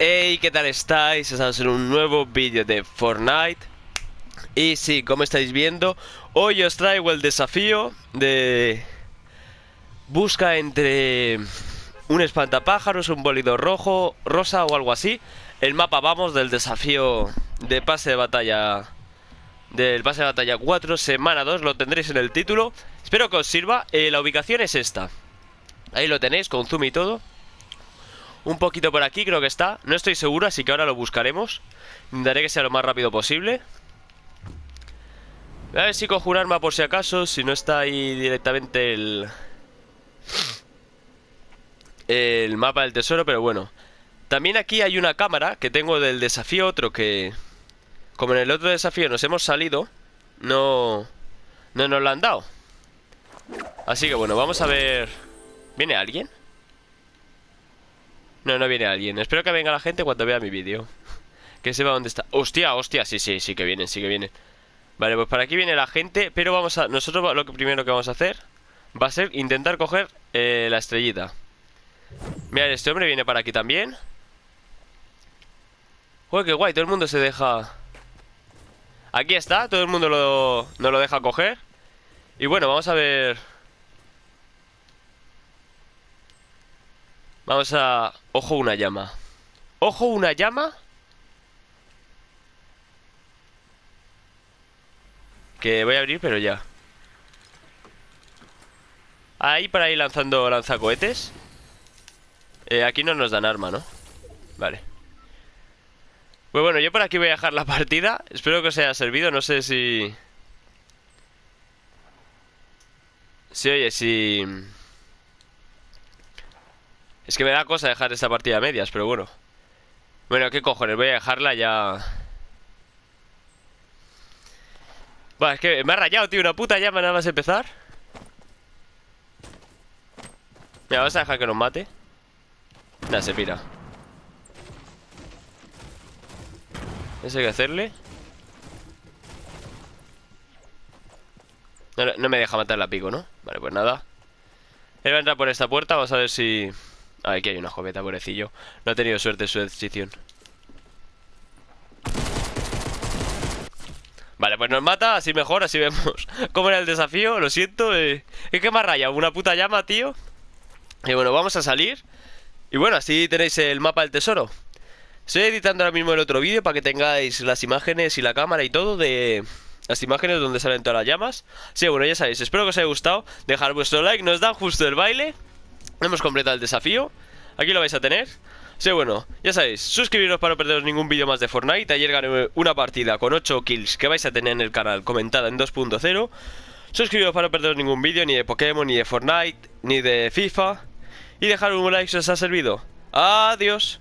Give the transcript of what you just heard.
Hey, ¿qué tal estáis? Estamos en un nuevo vídeo de Fortnite. Y sí, como estáis viendo, hoy os traigo el desafío de busca entre un espantapájaros, un bólido rojo, rosa o algo así. El mapa, vamos, del desafío de pase de batalla, del pase de batalla 4, semana 2, lo tendréis en el título. Espero que os sirva. La ubicación es esta. Ahí lo tenéis, con zoom y todo. Un poquito por aquí creo que está. No estoy seguro, así que ahora lo buscaremos. Intentaré que sea lo más rápido posible. A ver si cojo un arma por si acaso. Si no está ahí directamente el mapa del tesoro, pero bueno. También aquí hay una cámara que tengo del desafío otro que... Como en el otro desafío nos hemos salido, no nos la han dado. Así que bueno, vamos a ver... ¿Viene alguien? No viene alguien. Espero que venga la gente cuando vea mi vídeo. Que sepa dónde está. ¡Hostia, hostia! Sí que vienen, sí que vienen. Vale, pues para aquí viene la gente. Pero vamos a... Nosotros lo que primero que vamos a hacer va a ser intentar coger la estrellita. Mira, este hombre viene para aquí también. Joder, qué guay, todo el mundo se deja... Aquí está, todo el mundo nos lo deja coger. Y bueno, vamos a ver... Vamos a... Ojo, una llama. Ojo, una llama. Que voy a abrir, pero ya. Ahí por ahí lanzando lanzacohetes. Aquí no nos dan arma, ¿no? Vale. Pues bueno, yo por aquí voy a dejar la partida. Espero que os haya servido. No sé si... Oye, si... Es que me da cosa dejar esta partida a medias, pero bueno. Bueno, ¿qué cojones? Voy a dejarla ya... Buah, es que me ha rayado, tío. Una puta llama nada más empezar. Mira, vamos a dejar que nos mate. Nada, se pira. Eso hay que hacerle. No me deja matar la pico, ¿no? Vale, pues nada. Él va a entrar por esta puerta. Vamos a ver si... Ah, aquí hay una joveta, pobrecillo. No ha tenido suerte en su decisión. Vale, pues nos mata, así mejor, así vemos cómo era el desafío. Lo siento, es que me ha rayado una puta llama, tío. Y bueno, vamos a salir. Y bueno, así tenéis el mapa del tesoro. Estoy editando ahora mismo el otro vídeo para que tengáis las imágenes y la cámara y todo de... Las imágenes donde salen todas las llamas. Sí, bueno, ya sabéis, espero que os haya gustado. Dejad vuestro like, nos da justo el baile. Hemos completado el desafío. Aquí lo vais a tener. Sí, bueno, ya sabéis, suscribiros para no perderos ningún vídeo más de Fortnite. Ayer gané una partida con 8 kills que vais a tener en el canal comentada en 2.0. Suscribiros para no perderos ningún vídeo, ni de Pokémon, ni de Fortnite, ni de FIFA. Y dejar un like si os ha servido. Adiós.